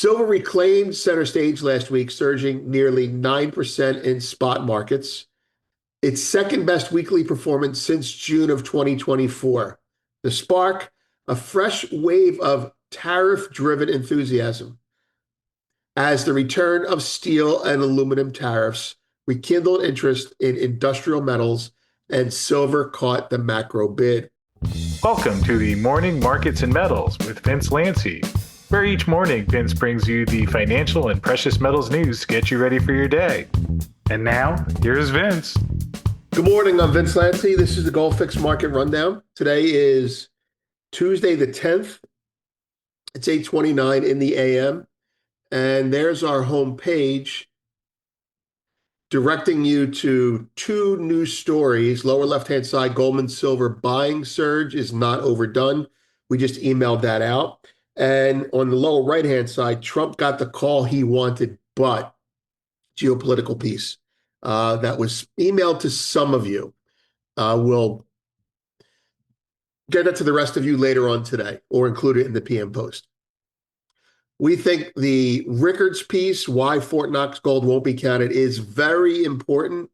Silver reclaimed center stage last week, surging nearly 9% in spot markets. Its second best weekly performance since June of 2024. The spark, a fresh wave of tariff-driven enthusiasm as the return of steel and aluminum tariffs rekindled interest in industrial metals, and silver caught the macro bid. Welcome to the Morning Markets and Metals with Vince Lanci, where each morning Vince brings you the financial and precious metals news to get you ready for your day. And now, here's Vince. Good morning, I'm Vince Lanci. This is the Gold Fix Market Rundown. Today is Tuesday the 10th. It's 8:29 in the AM. And there's our home page directing you to two news stories. Lower left-hand side, Goldman silver buying surge is not overdone. We just emailed that out. And on the lower right-hand side, Trump got the call he wanted, but geopolitical piece that was emailed to some of you. We'll get it to the rest of you later on today or include it in the PM post. We think the Rickards piece, why Fort Knox gold won't be counted, is very important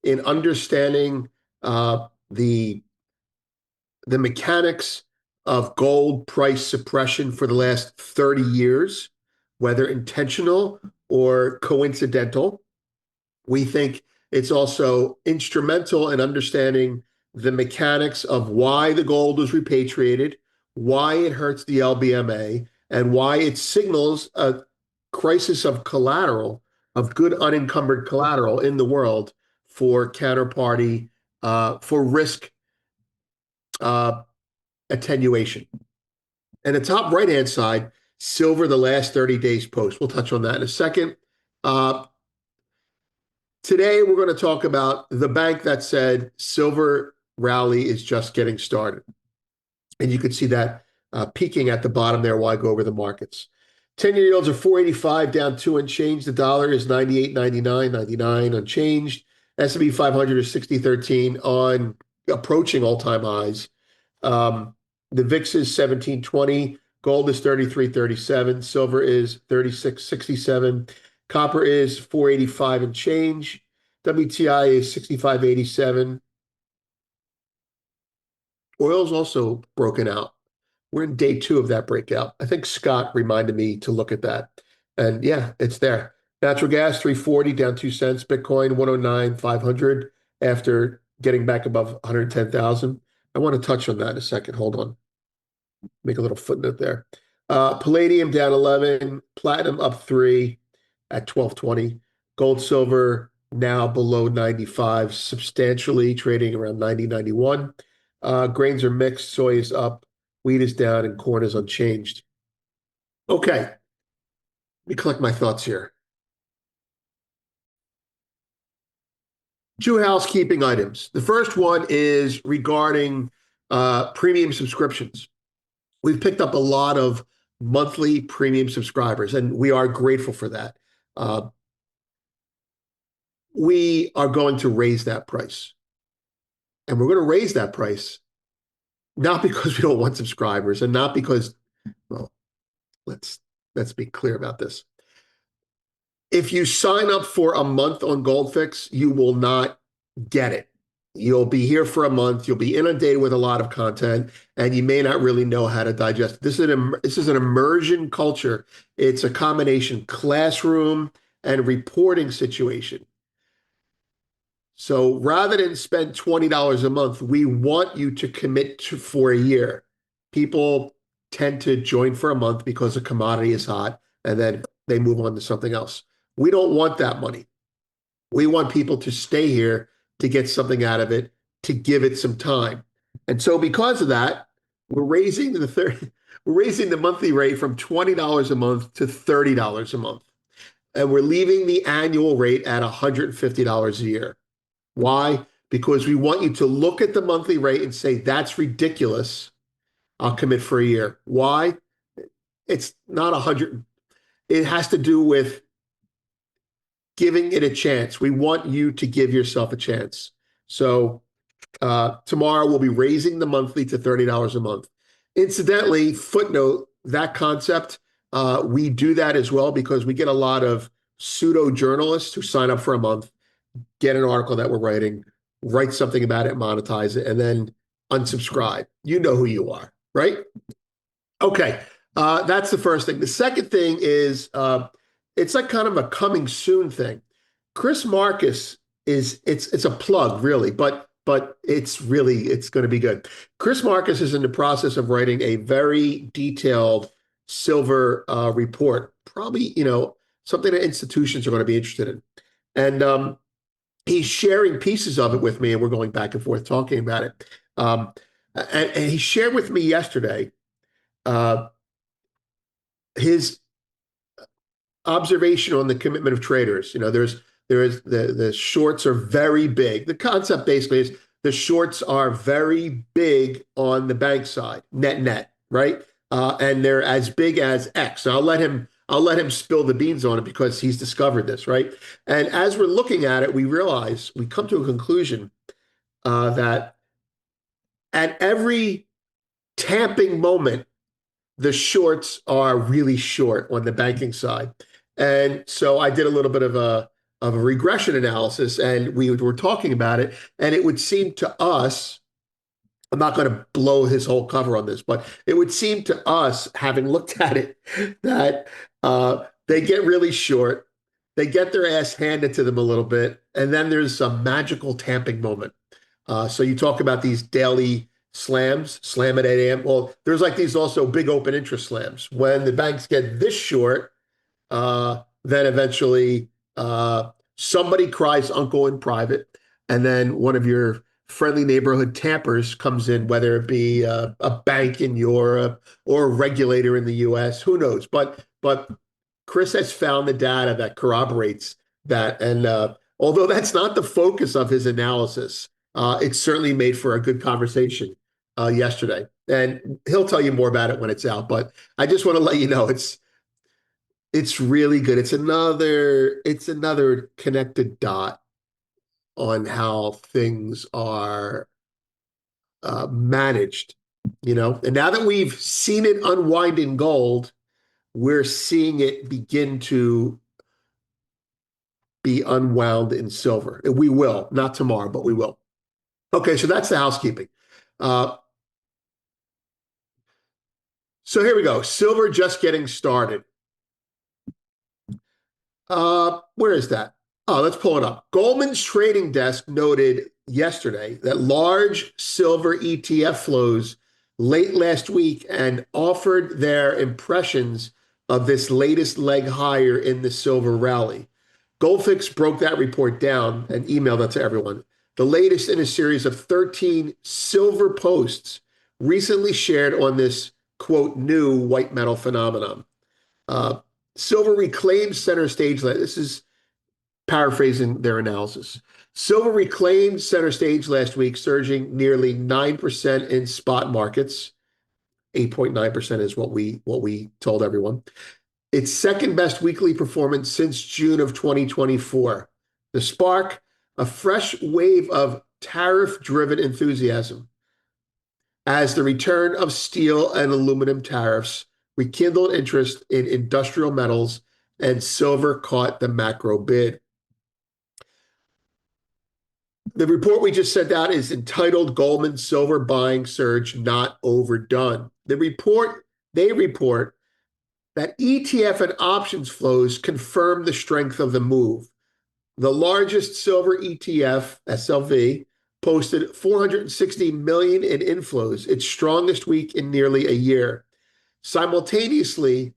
in understanding the mechanics of gold price suppression for the last 30 years, whether intentional or coincidental. We think it's also instrumental in understanding the mechanics of why the gold was repatriated, why it hurts the LBMA, and why it signals a crisis of collateral, of good unencumbered collateral in the world for counterparty, for risk attenuation. And the top right-hand side, silver, the last 30 days post. We'll touch on that in a second. Today, we're going to talk about the bank that said silver rally is just getting started. And you can see that peaking at the bottom there while I go over the markets. 10-year yields are 485, down 2 and change. The dollar is 98.99, 99 unchanged. S&P 500 is 60.13 on approaching all-time highs. The VIX is 1720. Gold is 33.37. Silver is 36.67. Copper is 485 and change. WTI is 65.87. Oil's also broken out. We're in day 2 of that breakout. I think Scott reminded me to look at that. And yeah, it's there. Natural gas, 340, down 2 cents. Bitcoin, 109,500 after getting back above 110,000. I want to touch on that in a second. Hold on. Make a little footnote there. Palladium down 11. Platinum up 3 at 1220. Gold, silver now below 95, substantially trading around 90, 91. Grains are mixed. Soy is up. Wheat is down and corn is unchanged. Okay, let me collect my thoughts here. 2 housekeeping items. The first one is regarding premium subscriptions. We've picked up a lot of monthly premium subscribers, and we are grateful for that. We are going to raise that price. And we're going to raise that price not because we don't want subscribers and not because, well, let's be clear about this. If you sign up for a month on Goldfix, you will not get it. You'll be here for a month, you'll be inundated with a lot of content, and you may not really know how to digest it. This is an immersion culture. It's a combination classroom and reporting situation. So rather than spend $20 a month, we want you to commit for a year. People tend to join for a month because a commodity is hot, and then they move on to something else. We don't want that money. We want people to stay here to get something out of it, to give it some time. And so because of that, we're raising the monthly rate from $20 a month to $30 a month. And we're leaving the annual rate at $150 a year. Why? Because we want you to look at the monthly rate and say, that's ridiculous. I'll commit for a year. Why? It's not 100. It has to do with giving it a chance. We want you to give yourself a chance. So tomorrow we'll be raising the monthly to $30 a month. Incidentally, footnote, that concept, We do that as well because we get a lot of pseudo journalists who sign up for a month, get an article that we're writing, write something about it, monetize it, and then unsubscribe. You know who you are, right? Okay, that's the first thing. The second thing is it's like kind of a coming soon thing. Chris Marcus is it's a plug really, but it's going to be good. Chris Marcus is in the process of writing a very detailed silver report, probably something that institutions are going to be interested in, and he's sharing pieces of it with me, and we're going back and forth talking about it. And he shared with me yesterday uh, his observation on the commitment of traders. There is the shorts are very big. The concept basically is the shorts are very big on the bank side, net, right? And they're as big as X. And I'll let him spill the beans on it because he's discovered this, right? And as we're looking at it, we come to a conclusion that at every tamping moment, the shorts are really short on the banking side. And so I did a little bit of a regression analysis, and we were talking about it, and it would seem to us, I'm not going to blow his whole cover on this, but it would seem to us, having looked at it, that they get really short, they get their ass handed to them a little bit, and then there's some magical tamping moment. So you talk about these daily slams, slam at 8 a.m. Well, there's like these also big open interest slams. When the banks get this short, then eventually somebody cries uncle in private, and then one of your friendly neighborhood tampers comes in, whether it be a bank in Europe or a regulator in the US, who knows? But Chris has found the data that corroborates that. And although that's not the focus of his analysis, it certainly made for a good conversation yesterday. And he'll tell you more about it when it's out. But I just want to let you know it's really good. It's another connected dot on how things are managed, And now that we've seen it unwind in gold, we're seeing it begin to be unwound in silver. We will, not tomorrow, but we will. Okay, so that's the housekeeping. Uh, so here we go. Silver just getting started. Where is that? Oh, let's pull it up. Goldman's trading desk noted yesterday that large silver ETF flows late last week and offered their impressions of this latest leg higher in the silver rally. Goldfix broke that report down and emailed that to everyone. The latest in a series of 13 silver posts recently shared on this, quote, new white metal phenomenon. Silver reclaimed center stage. This is paraphrasing their analysis. Silver reclaimed center stage last week, surging nearly 9% in spot markets. 8.9% is what we told everyone. Its second best weekly performance since June of 2024. The spark, a fresh wave of tariff-driven enthusiasm as the return of steel and aluminum tariffs rekindled interest in industrial metals, and silver caught the macro bid. The report we just sent out is entitled Goldman Silver Buying Surge Not Overdone. They report that ETF and options flows confirm the strength of the move. The largest silver ETF, SLV, posted 460 million in inflows, its strongest week in nearly a year. Simultaneously,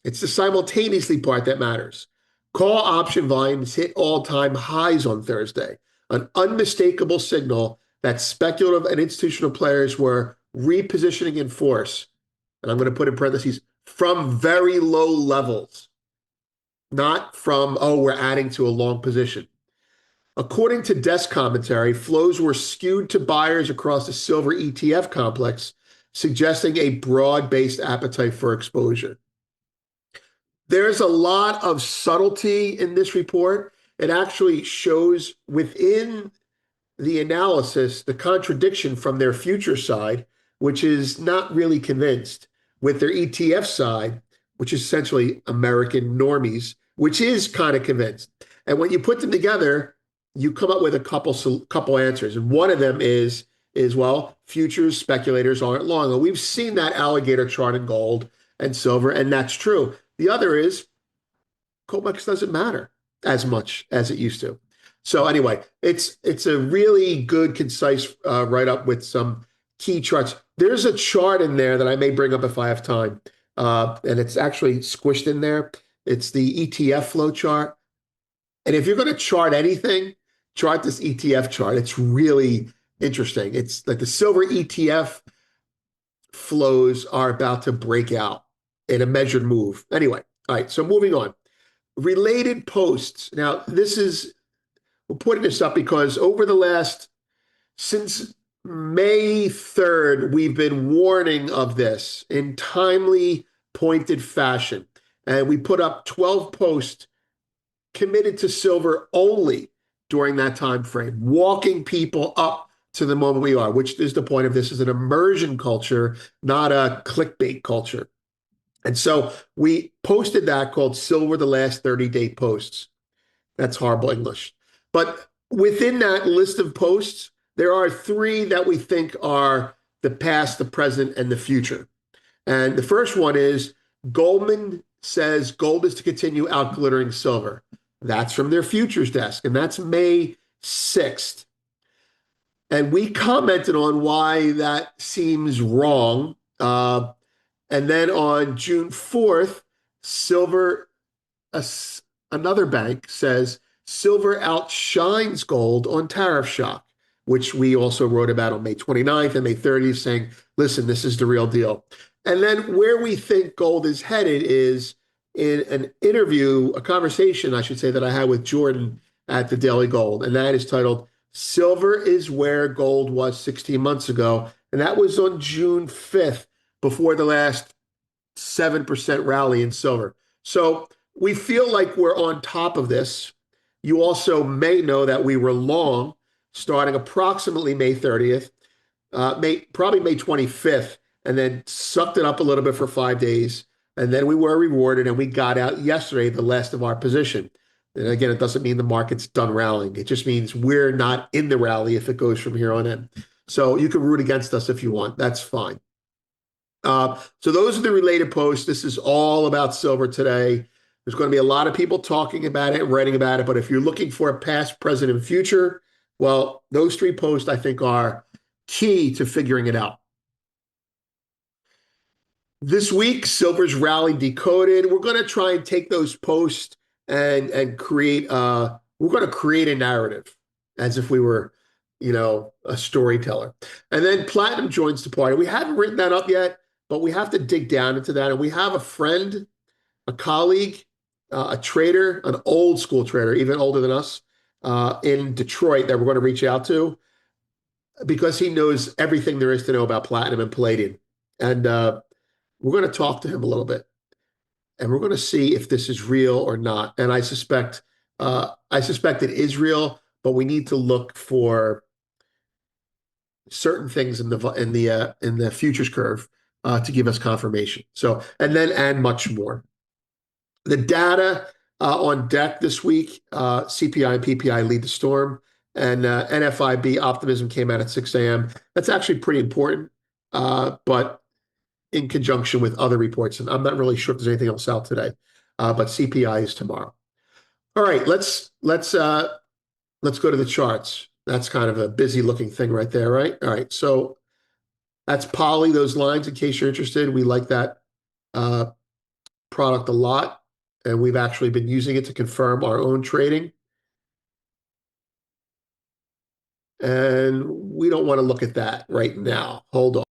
it's the simultaneously part that matters. Call option volumes hit all-time highs on Thursday, an unmistakable signal that speculative and institutional players were repositioning in force. And I'm going to put in parentheses, from very low levels, not from, oh, we're adding to a long position. According to desk commentary, flows were skewed to buyers across the silver ETF complex, suggesting a broad-based appetite for exposure. There's a lot of subtlety in this report. It actually shows within the analysis the contradiction from their future side, which is not really convinced, with their ETF side, which is essentially American normies, which is kind of convinced. And when you put them together, you come up with a couple answers. And one of them is well, futures speculators aren't long. And we've seen that alligator chart in gold and silver, and that's true. The other is COMEX doesn't matter as much as it used to. So anyway, it's a really good, concise write-up with some key charts. There's a chart in there that I may bring up if I have time, and it's actually squished in there. It's the ETF flow chart. And if you're going to chart anything, chart this ETF chart. It's really interesting. It's like the silver ETF flows are about to break out in a measured move. Anyway, all right, so moving on. Related posts. Now, we're putting this up because since May 3rd, we've been warning of this in timely, pointed fashion. And we put up 12 posts committed to silver only during that time frame, walking people up to the moment we are, which is the point of this, is an immersion culture, not a clickbait culture. And so we posted that called Silver the Last 30-Day Posts. That's horrible English. But within that list of posts, there are three that we think are the past, the present, and the future. And the first one is Goldman says gold is to continue outglittering silver. That's from their futures desk, and that's May 6th. And we commented on why that seems wrong. And then on June 4th, silver, another bank says silver outshines gold on tariff shock, which we also wrote about on May 29th and May 30th, saying, listen, this is the real deal. And then where we think gold is headed is in an interview, a conversation, I should say, that I had with Jordan at the Daily Gold. And that is titled, Silver is Where Gold Was 16 months ago. And that was on June 5th, before the last 7% rally in silver. So we feel like we're on top of this. You also may know that we were long starting approximately May 30th, probably May 25th, and then sucked it up a little bit for 5 days. And then we were rewarded and we got out yesterday, the last of our position. And again, it doesn't mean the market's done rallying. It just means we're not in the rally if it goes from here on in. So you can root against us if you want. That's fine. So those are the related posts. This is all about silver today. There's going to be a lot of people talking about it and writing about it. But if you're looking for a past, present, and future, well, those three posts, I think, are key to figuring it out. This week, Silver's Rally Decoded. We're going to try and take those posts and create we're going to create a narrative as if we were, a storyteller. And then Platinum joins the party. We haven't written that up yet, but we have to dig down into that. And we have a friend, a colleague, a trader, an old school trader, even older than us, in Detroit that we're going to reach out to because he knows everything there is to know about platinum and palladium. And we're going to talk to him a little bit. And we're going to see if this is real or not. And I suspect it is real, but we need to look for certain things in the futures curve to give us confirmation. So, and much more. The data on deck this week, CPI and PPI lead the storm, and NFIB optimism came out at 6 a.m. That's actually pretty important, but in conjunction with other reports. And I'm not really sure if there's anything else out today, but CPI is tomorrow. All right, let's go to the charts. That's kind of a busy looking thing right there, right? All right, so that's poly, those lines, in case you're interested. We like that product a lot, and we've actually been using it to confirm our own trading. And we don't want to look at that right now. Hold on.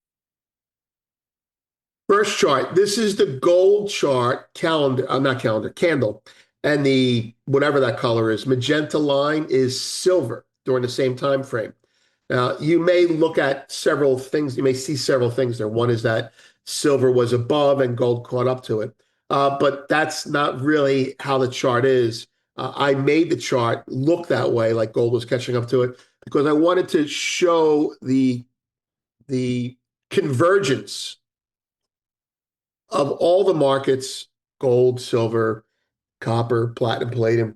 First chart, this is the gold chart candle. And the whatever that color is, magenta line is silver during the same time frame. Now, you may look at several things. You may see several things there. One is that silver was above and gold caught up to it. But that's not really how the chart is. I made the chart look that way, like gold was catching up to it, because I wanted to show the convergence of all the markets gold, silver, copper, platinum, palladium,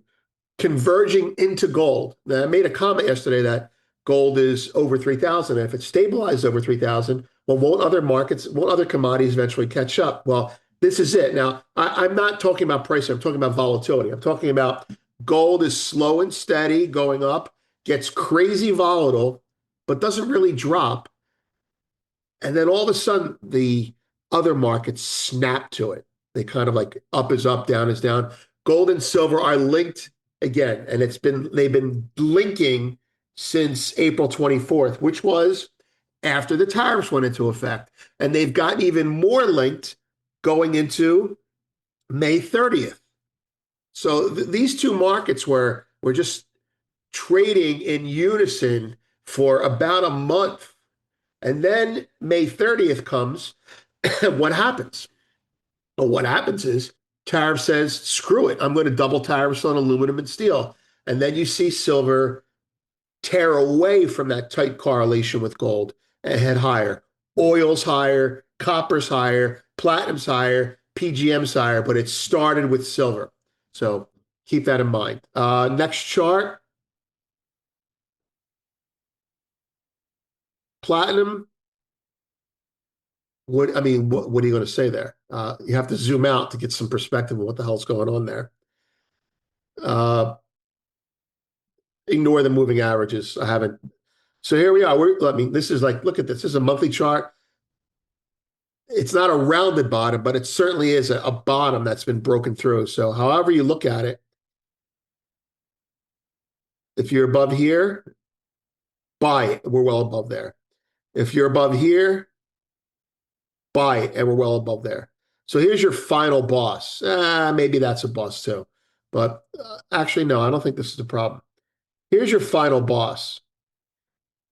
converging into gold. Now, I made a comment yesterday that gold is over 3,000. And if it stabilizes over 3,000, well, won't other commodities eventually catch up? Well, this is it. Now, I'm not talking about price. I'm talking about volatility. I'm talking about gold is slow and steady going up, gets crazy volatile, but doesn't really drop. And then all of a sudden, the other markets snap to it. They kind of like up is up, down is down. Gold and silver are linked again, and they've been linking since April 24th, which was after the tariffs went into effect. And they've gotten even more linked going into May 30th. So these two markets were just trading in unison for about a month. And then May 30th comes. What happens? Well, what happens is tariff says, screw it. I'm going to double tariffs on aluminum and steel. And then you see silver tear away from that tight correlation with gold and head higher. Oil's higher, copper's higher, platinum's higher, PGM's higher, but it started with silver. So keep that in mind. Next chart, platinum. What I mean, what are you going to say there? You have to zoom out to get some perspective of what the hell's going on there. Uh, Ignore the moving averages. I haven't. So here we are. I mean, this is like, look at this. This is a monthly chart. It's not a rounded bottom, but it certainly is a bottom that's been broken through. So however you look at it, if you're above here, buy it. We're well above there. If you're above here, buy it, and we're well above there. So here's your final boss. Maybe that's a boss too. But actually, no, I don't think this is a problem. Here's your final boss,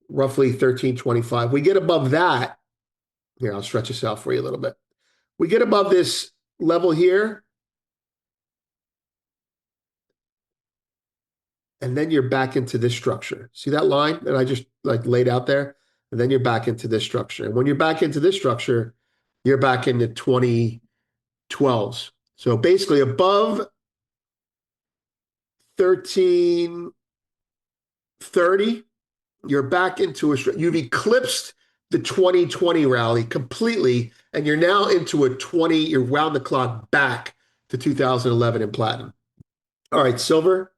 roughly 1325. We get above that. Here, I'll stretch this out for you a little bit. We get above this level here, and then you're back into this structure. See that line that I just like laid out there? And then you're back into this structure. And when you're back into this structure, you're back in the 2012s. So basically above 1330, you're back into you've eclipsed the 2020 rally completely, and you're now into you're round the clock back to 2011 in platinum. All right, silver.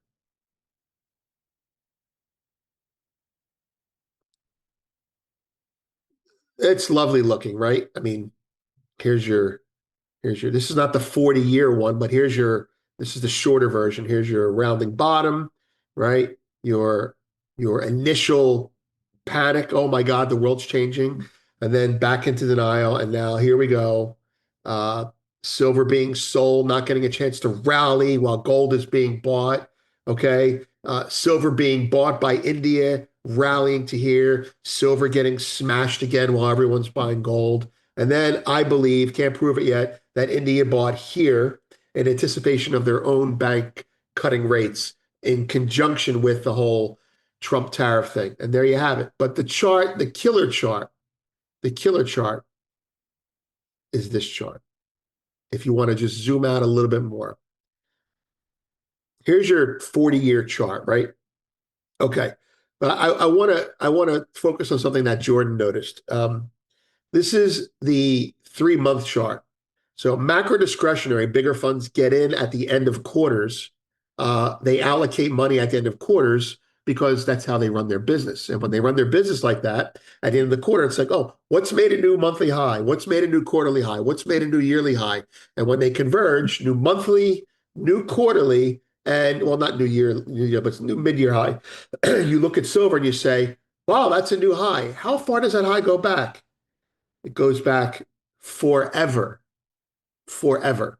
It's lovely looking, right? I mean, here's your this is not the 40-year one, but this is the shorter version. Here's your rounding bottom, right? Your initial panic, oh my God, the world's changing, and then back into denial. And now here we go. Uh, Silver being sold, not getting a chance to rally while gold is being bought. Okay. Silver being bought by India, rallying to here, silver getting smashed again while everyone's buying gold. And then I believe, can't prove it yet, that India bought here in anticipation of their own bank cutting rates in conjunction with the whole Trump tariff thing. And there you have it. But the chart, the killer chart is this chart. If you want to just zoom out a little bit more. Here's your 40-year chart, right? Okay. But I want to focus on something that Jordan noticed. This is the 3-month chart. So macro discretionary, bigger funds get in at the end of quarters. They allocate money at the end of quarters because that's how they run their business. And when they run their business like that, at the end of the quarter, it's like, oh, what's made a new monthly high? What's made a new quarterly high? What's made a new yearly high? And when they converge, new monthly, new quarterly, and well, not new year, but new mid-year high. You look at silver and you say, wow, that's a new high. How far does that high go back? It goes back forever. Forever.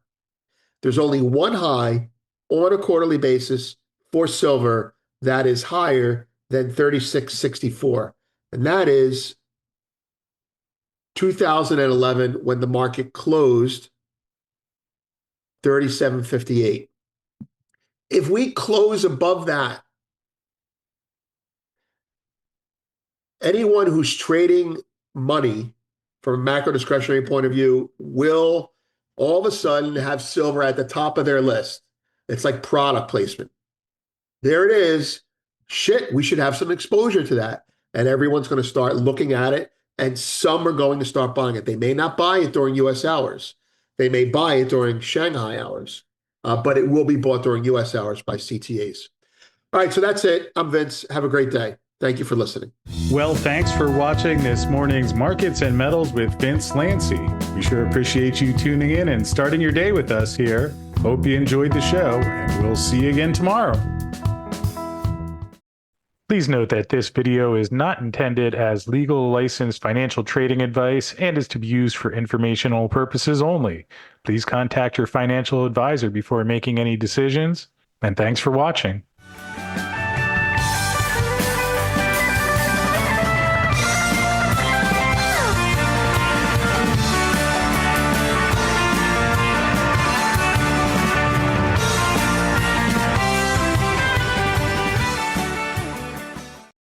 There's only one high on a quarterly basis for silver that is higher than 36.64. And that is 2011 when the market closed 37.58. If we close above that, anyone who's trading money from a macro discretionary point of view will all of a sudden have silver at the top of their list. It's like product placement. There it is. Shit, we should have some exposure to that. And everyone's going to start looking at it, and some are going to start buying it. They may not buy it during US hours. They may buy it during Shanghai hours, but it will be bought during US hours by CTAs. All right, so that's it. I'm Vince. Have a great day. Thank you for listening. Well, thanks for watching this morning's Markets and Metals with Vince Lancy. We sure appreciate you tuning in and starting your day with us here. Hope you enjoyed the show, and we'll see you again tomorrow. Please note that this video is not intended as legal licensed financial trading advice and is to be used for informational purposes only. Please contact your financial advisor before making any decisions, and thanks for watching.